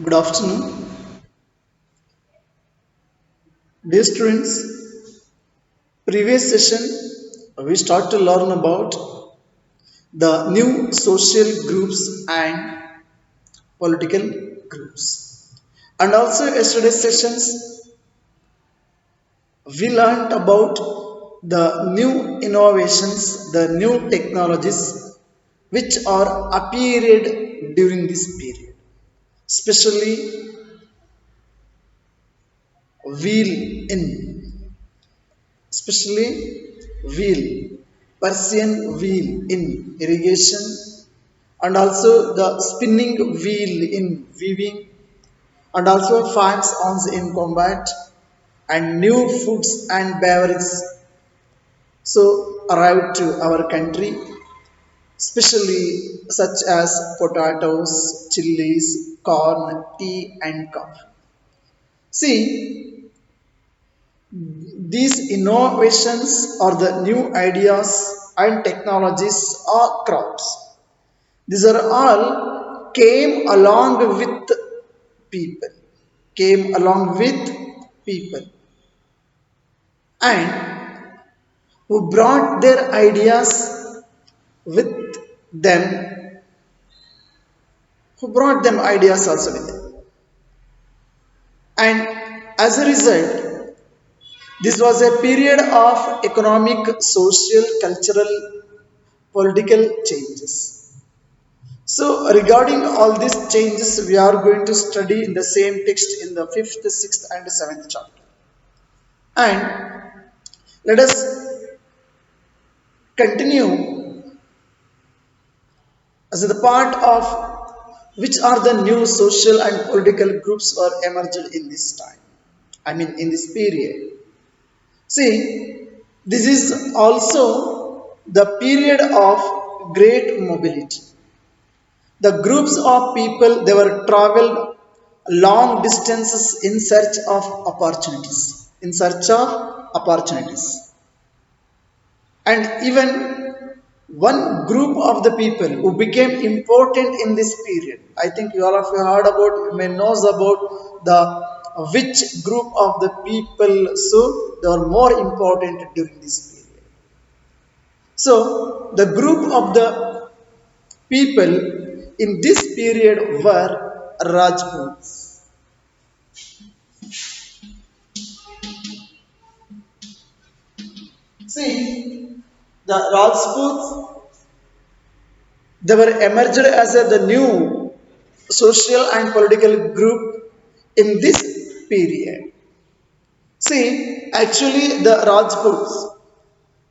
Good afternoon, dear students. Previous session, we start to learn about the new social groups and political groups. And also yesterday's sessions, we learned about the new innovations, the new technologies which are appeared during this period, especially wheel in especially wheel, Persian wheel in irrigation, and also the spinning wheel in weaving, and also farms arms in combat, and new foods and beverages so arrived to our country, especially such as potatoes, chilies, corn, tea, and coffee. See, these innovations or the new ideas and technologies or crops. These are all came along with people, came along with people, and who brought their ideas with them, who brought them ideas also with them. And as a result, this was a period of economic, social, cultural, political changes. So, regarding all these changes, we are going to study in the same text in the fifth, sixth, and seventh chapter. And let us continue as the part of which are the new social and political groups are emerged in this time. I mean, in this period. See, this is also the period of great mobility. The groups of people they were traveled long distances in search of opportunities, in search of opportunities. And even one group of the people who became important in this period. I think you all of you heard about, you may knows about the which group of the people so they were more important during this period. So the group of the people in this period were Rajputs. See, the Rajputs they were emerged as the new social and political group in this period. See, actually the Rajputs,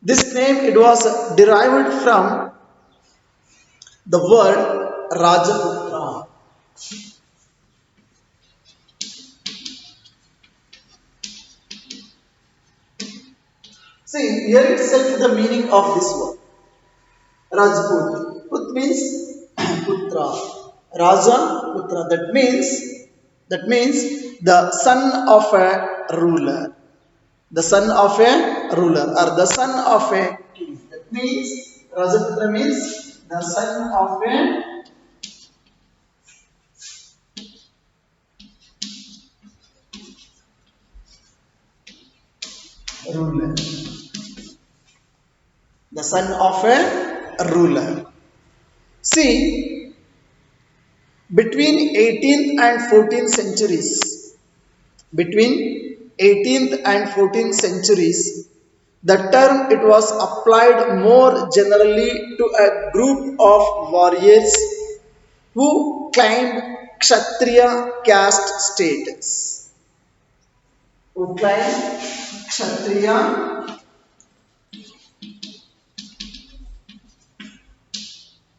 this name it was derived from the word Rajaputra. See, here itself the meaning of this word. Rajput. Put means Putra. Raja Putra. That means the son of a ruler. The son of a ruler or the son of a king. That means Rajaputra means the son of a ruler. The son of a ruler. See, between 18th and 14th centuries, between 18th and 14th centuries, the term it was applied more generally to a group of warriors who claimed Kshatriya caste status. Who claimed Kshatriya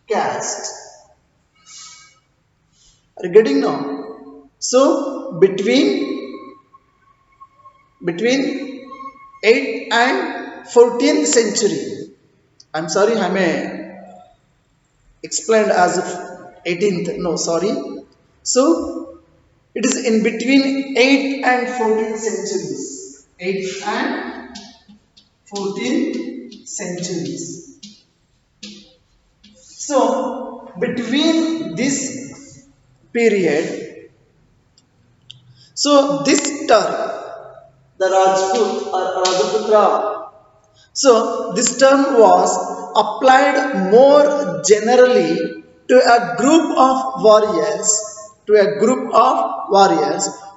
caste. Are you getting now? So between 8th and 14th century. I'm sorry, I may explained as if 18th. No, sorry. So it is in between 8th and 14th centuries. 8th and 14th centuries. So between this period, So this term, the Rajput or Rajputra, so this term was applied more generally to a group of warriors,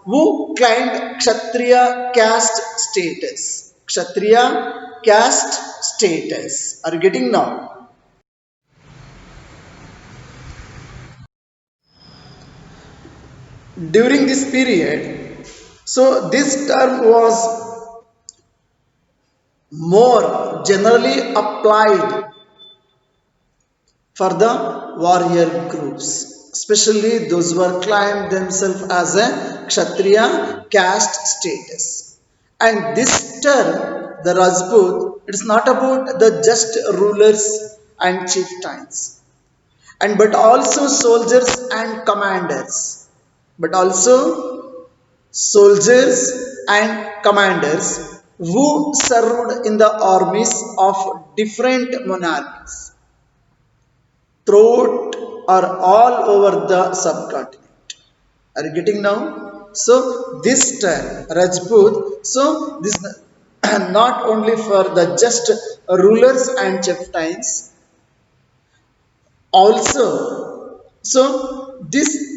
who claimed Kshatriya caste status. Kshatriya caste status. Are you getting now? During this period, so this term was more generally applied for the warrior groups, especially those who are claimed themselves as a Kshatriya caste status. And this term, the Rajput, it is not about the just rulers and chieftains, and but also soldiers and commanders, but also soldiers and commanders who served in the armies of different monarchies throughout or all over the subcontinent. Are you getting now? So this term Rajput, so this not only for the just rulers and chieftains, also so this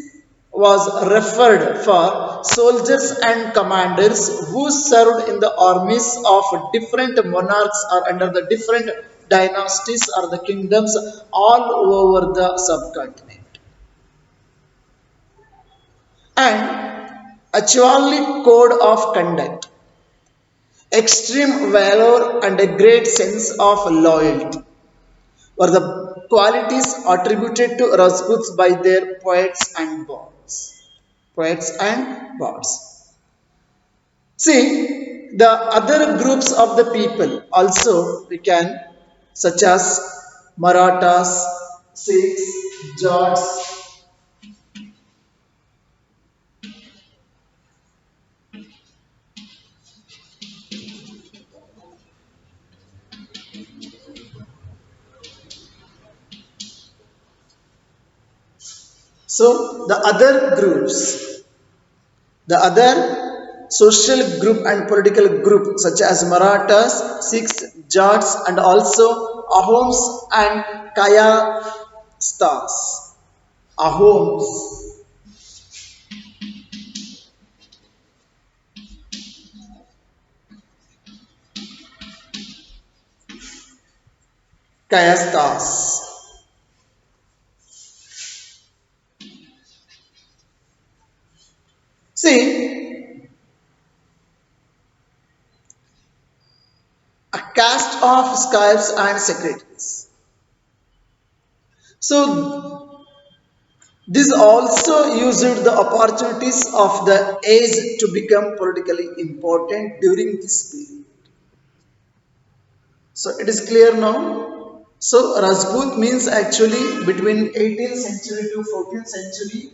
was referred for soldiers and commanders who served in the armies of different monarchs or under the different dynasties or the kingdoms all over the subcontinent. And actually code of conduct, extreme valor and a great sense of loyalty were the qualities attributed to Rajputs by their poets and bards. Poets and bards. See, the other groups of the people also we can, such as Marathas, Sikhs, Jats. So the other social group and political group such as Marathas, Sikhs, Jats and also Ahoms and Kayasthas. Ahoms, Kayasthas. See, a caste of scribes and secretaries. So this also used the opportunities of the age to become politically important during this period. So it is clear now. So Rajput means actually between 18th century to 14th century.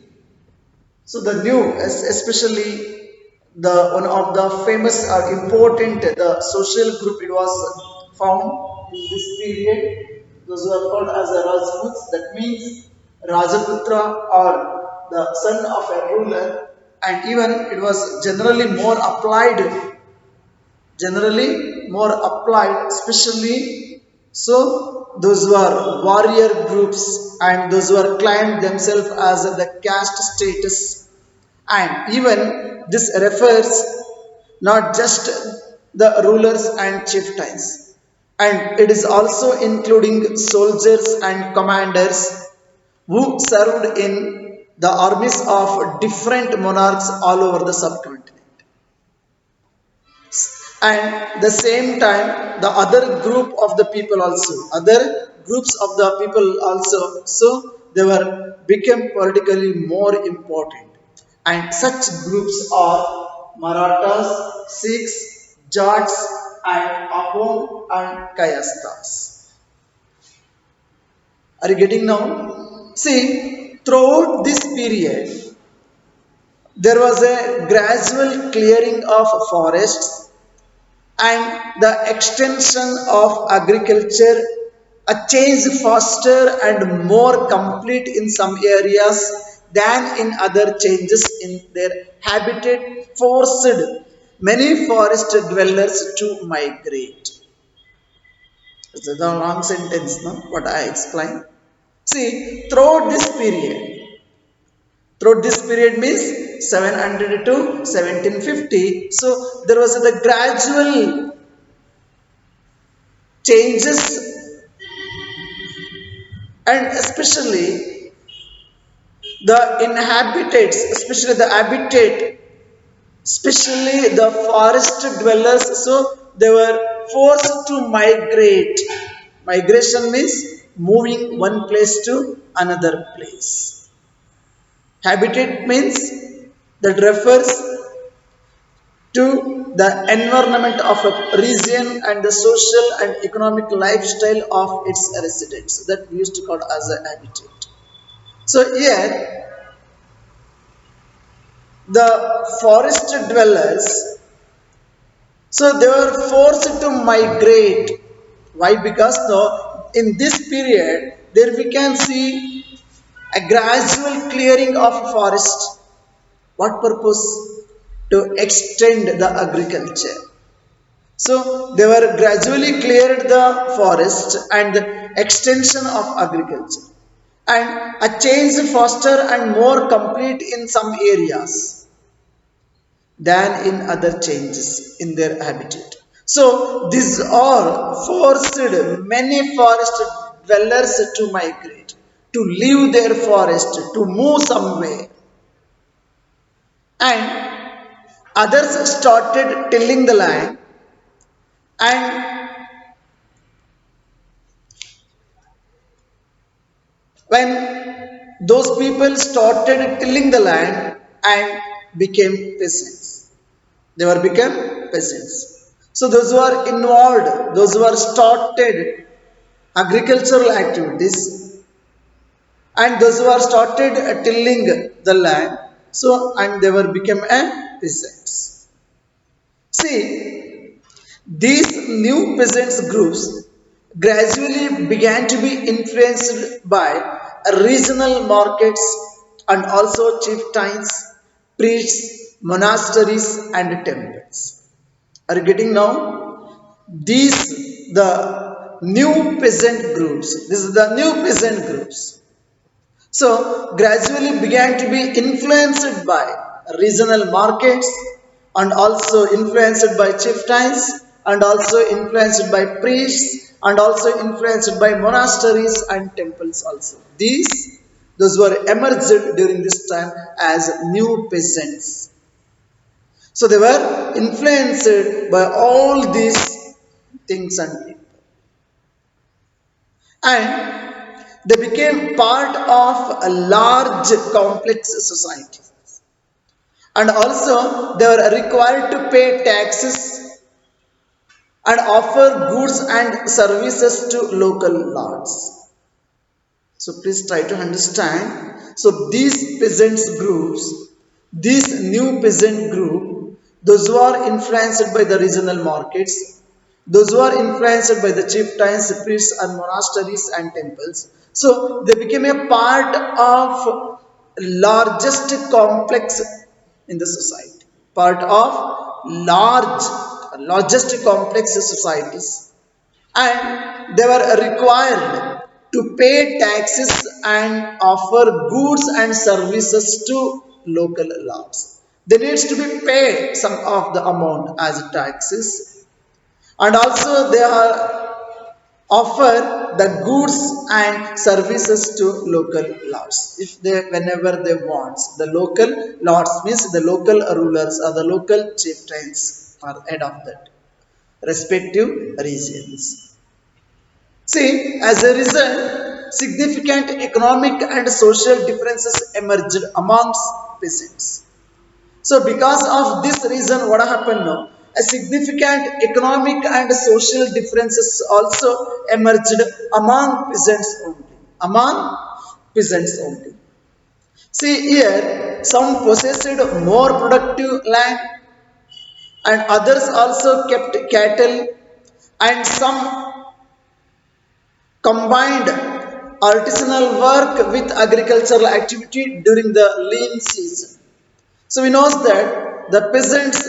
So the new, especially the one of the famous or important the social group, it was found in this period. Those who are called as the Rajputs. That means Rajaputra or the son of a ruler, and even it was generally more applied, especially so those were warrior groups and those who are claimed themselves as the caste status, and even this refers not just the rulers and chieftains, and it is also including soldiers and commanders who served in the armies of different monarchs all over the subcontinent. And the same time the other group of the people also, other groups of the people also, so they were became politically more important, and such groups are Marathas, Sikhs, Jats and Ahom and Kayasthas. Are you getting now? See, throughout this period there was a gradual clearing of forests and the extension of agriculture, a change faster and more complete in some areas than in other changes in their habitat forced many forest dwellers to migrate. It's a long sentence, no? What I explained. See, throughout this period means 700 to 1750. So there was the gradual changes, and especially the inhabitants, especially the habitat, especially the forest dwellers. So they were forced to migrate. Migration means moving one place to another place. Habitat means that refers to the environment of a region and the social and economic lifestyle of its residents, that we used to call as a habitat. So here the forest dwellers, so they were forced to migrate. Why? Because no, in this period there we can see a gradual clearing of forest. What purpose? To extend the agriculture. So they were gradually cleared the forest and the extension of agriculture, and a change faster and more complete in some areas than in other changes in their habitat. So these all forced many forest dwellers to migrate, to leave their forest, to move somewhere, and others started tilling the land. And when those people started tilling the land and became peasants, they were become peasants. So those who are involved, those who are started agricultural activities, and those who are started tilling the land, so and they were become a peasants. See, these new peasants groups gradually began to be influenced by regional markets and also chieftains, priests, monasteries, and temples. Are you getting now? These the new peasant groups. This is the new peasant groups. So gradually began to be influenced by regional markets, and also influenced by chieftains, and also influenced by priests, and also influenced by monasteries and temples also. Those were emerged during this time as new peasants. So they were influenced by all these things and people, and they became part of a large complex society, and also they were required to pay taxes and offer goods and services to local lords. So please try to understand. So these peasants groups, this new peasant group, those who are influenced by the regional markets, those who are influenced by the chieftains, priests, and monasteries and temples. So they became a part of largest complex in the society, part of largest complex societies, and they were required to pay taxes and offer goods and services to local lords. They needs to be paid some of the amount as taxes, and also they are offer the goods and services to local lords if they whenever they want. The local lords means the local rulers or the local chieftains are head of that respective regions. See, as a result, significant economic and social differences emerged amongst peasants. So, because of this reason, what happened now? A significant economic and social differences also emerged among peasants only. Among peasants only. See here, some possessed more productive land, and others also kept cattle, and some combined artisanal work with agricultural activity during the lean season. So we know that the peasants,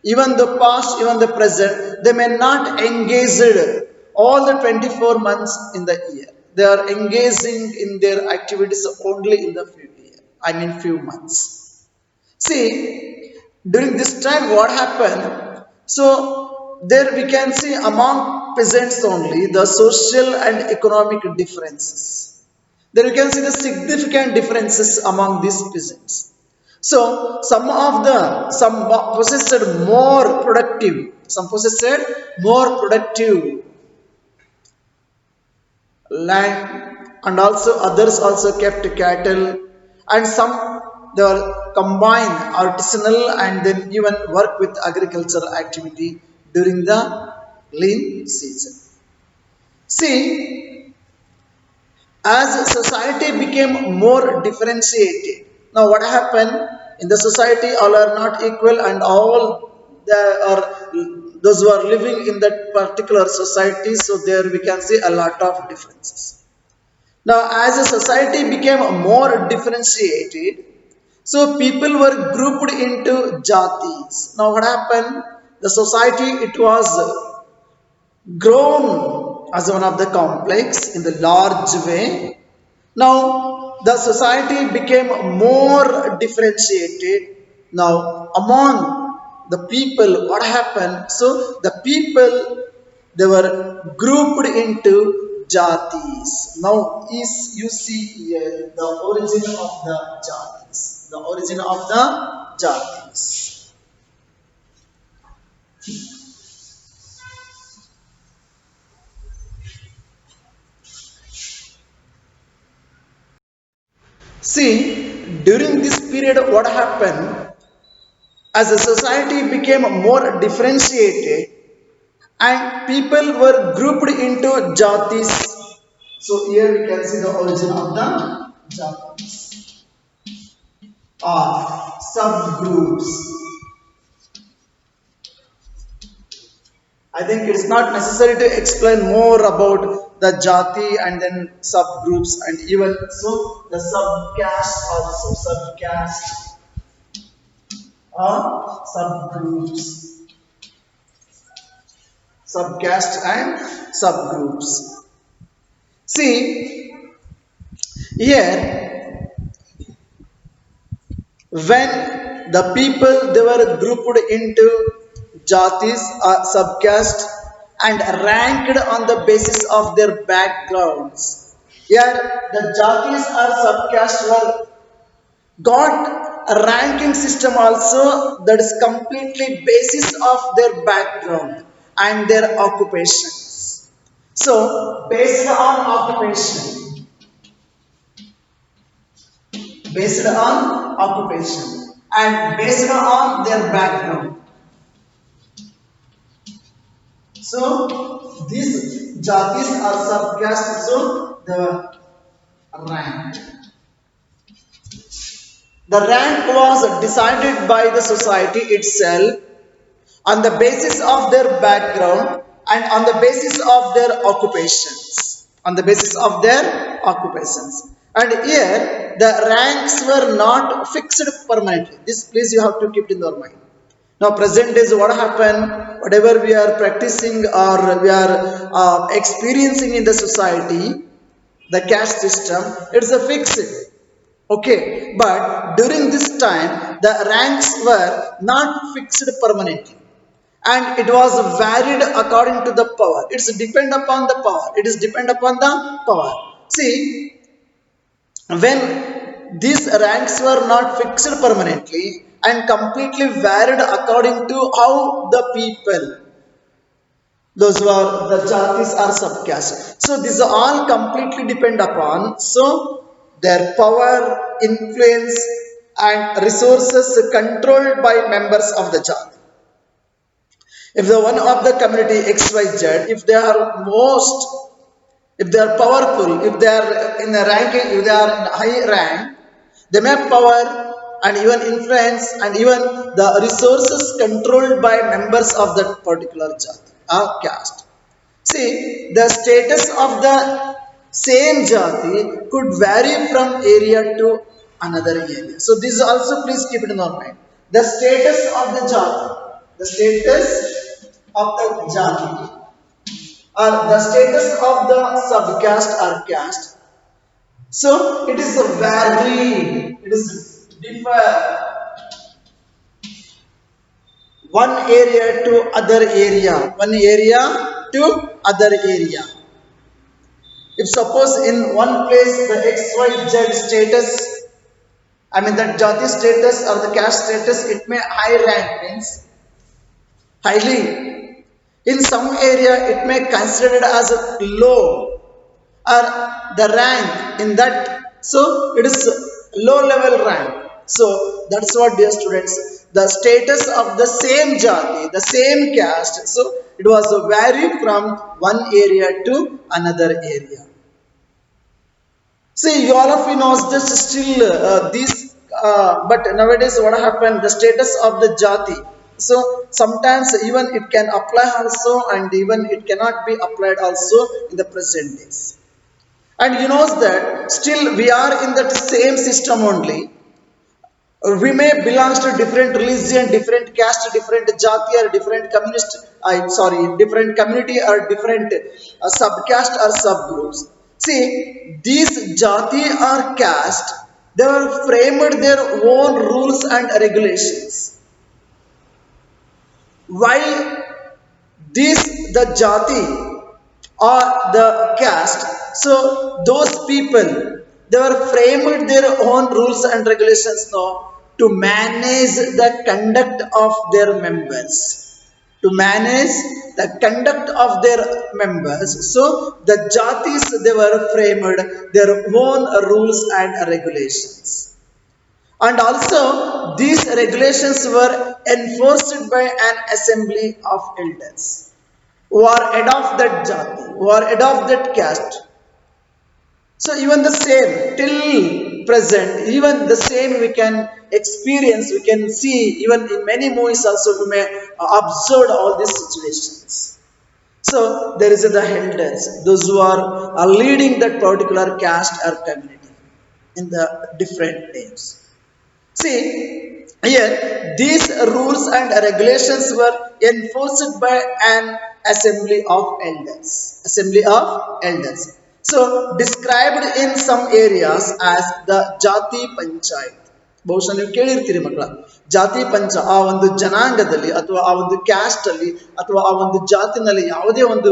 even the past, even the present, they may not engage all the 24 months in the year. They are engaging in their activities only in the few year. I mean few months. See, during this time, what happened? So, there we can see among peasants only the social and economic differences. There you can see the significant differences among these peasants. So, some possessed more productive, some possessed more productive land, and also others also kept cattle, and some they were combined artisanal and then even work with agricultural activity during the lean season. See, as society became more differentiated, now what happened in the society? All are not equal, and all there are those who are living in that particular society, so there we can see a lot of differences. Now, as a society became more differentiated, so people were grouped into jatis. Now, what happened? The society, it was grown as one of the complex in the large way. Now, the society became more differentiated. Now, among the people, what happened? So, the people, they were grouped into jatis. Now, is you see here the origin of the jatis. The origin of the jatis. See, during this period, what happened? As the society became more differentiated and people were grouped into jatis. So here we can see the origin of the jatis or subgroups. I think it's not necessary to explain more about the jati and then subgroups, and even so the subcaste also, subcaste or subgroups, subcaste and subgroups. See, here when the people they were grouped into jatis or subcaste and ranked on the basis of their backgrounds. Here the jatis or subcaste were got a ranking system also that is completely basis of their background and their occupations. So based on occupation, based on occupation and based on their background. So these jatis are subcaste, so the rank. The rank was decided by the society itself on the basis of their background and on the basis of their occupations. On the basis of their occupations. And here the ranks were not fixed permanently. This please you have to keep in your mind. Now present days what happened, whatever we are practicing or we are experiencing in the society, the caste system, it's a fixed. Okay, but during this time the ranks were not fixed permanently and it was varied according to the power. It's depend upon the power. It is depend upon the power. See, when these ranks were not fixed permanently and completely varied according to how the people, those who are the jatis or subcaste. So these are all completely depend upon so their power, influence and resources controlled by members of the jati. If the one of the community XYZ, if they are most, if they are powerful, if they are in a ranking, if they are in a high rank, they may have power and even influence and even the resources controlled by members of that particular jati or caste. See, the status of the same jati could vary from area to another area. So this also please keep it in our mind. The status of the jati, the status of the jati, or the status of the subcaste or caste. So it is a vary, it is differ one area to other area, one area to other area. If suppose in one place the XYZ status, I mean that jati status or the caste status, it may high rank means highly. In some area it may considered as a low or the rank in that. So it is low level rank. So that's what dear students, the status of the same jati, the same caste. So it was vary from one area to another area. See, you all of you knows this still but nowadays what happened? The status of the jati. So sometimes even it can apply also, and even it cannot be applied also in the present days. And you know that still we are in that same system only. We may belongs to different religion, different caste, different jati or different communist, different community or different subcaste or subgroups. See, these jati or caste, they were framed their own rules and regulations. While these the jati or the caste, so those people they were framed their own rules and regulations now to manage the conduct of their members, to manage the conduct of their members. So the jatis they were framed their own rules and regulations, and also these regulations were enforced by an assembly of elders who are head of that jati, who are head of that caste. So even the same till present, even the same we can experience, we can see even in many movies also we may observe all these situations. So there is the elders, those who are leading that particular caste or community in the different names. See, here these rules and regulations were enforced by an assembly of elders. Assembly of elders. So, described in some areas as the Jati Panchayat. ಬಹುಶಃ ನೀವು ಕೇಳಿರ್ತೀರಿ ಮಕ್ಕಳ ಜಾತಿ ಪಂಚ ಆ ಒಂದು ಜನಾಂಗದಲ್ಲಿ ಅಥವಾ ಆ ಒಂದು ಕ್ಯಾಸ್ಟ್ ಅಲ್ಲಿ ಅಥವಾ ಆ ಒಂದು ಜಾತಿನಲ್ಲಿ ಯಾವುದೇ ಒಂದು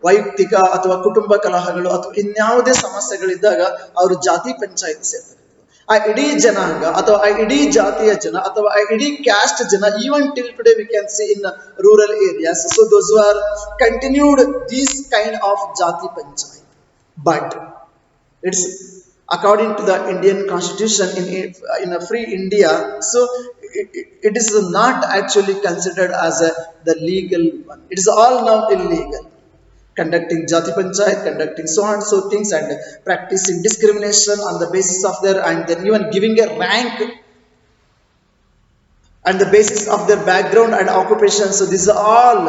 ವೈಯಕ್ತಿಕ ಅಥವಾ ಕುಟುಂಬ ಕಲಹಗಳು ಅಥವಾ ಇನ್ಯಾವುದೇ ಸಮಸ್ಯೆಗಳಿದ್ದಾಗ ಅವರು ಜಾತಿ ಪಂಚಾಯತ್ ಸೇರ್ತಾರೆ. ಆ ಇಡೀ ಜನಾಂಗ ಅಥವಾ ಆ ಇಡೀ ಜಾತಿಯ ಜನ ಅಥವಾ ಆ ಇಡೀ ಕ್ಯಾಸ್ಟ್ ಜನ even till today we can see in rural areas, so those who are continued this kind of jati panchayat, but it's according to the Indian constitution in a free India, so it is not actually considered as the legal one. It is all now illegal, conducting jati panchayat, conducting so and so things, and practicing discrimination on the basis of their, and then even giving a rank and the basis of their background and occupation. So these are all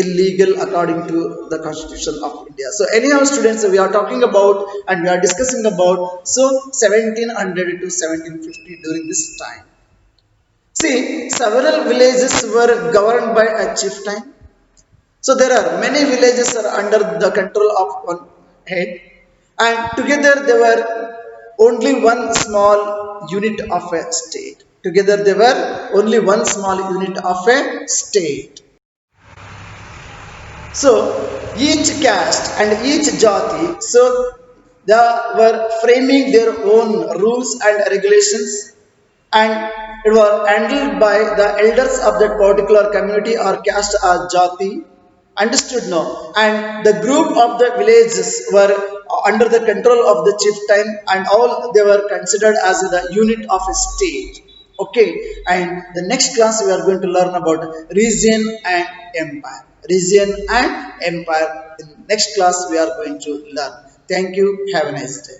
illegal according to the constitution of India. So anyhow students, we are talking about and we are discussing about so 1700 to 1750 during this time. See, several villages were governed by a chieftain. So there are many villages are under the control of one head, and together they were only one small unit of a state. Together they were only one small unit of a state. So each caste and each jati, so they were framing their own rules and regulations, and it was handled by the elders of that particular community or caste or jati. Understood now? And the group of the villages were under the control of the chieftain, and all they were considered as the unit of a state. Okay, and the next class we are going to learn about region and empire. Region and empire. In next class we are going to learn. Thank you. Have a nice day.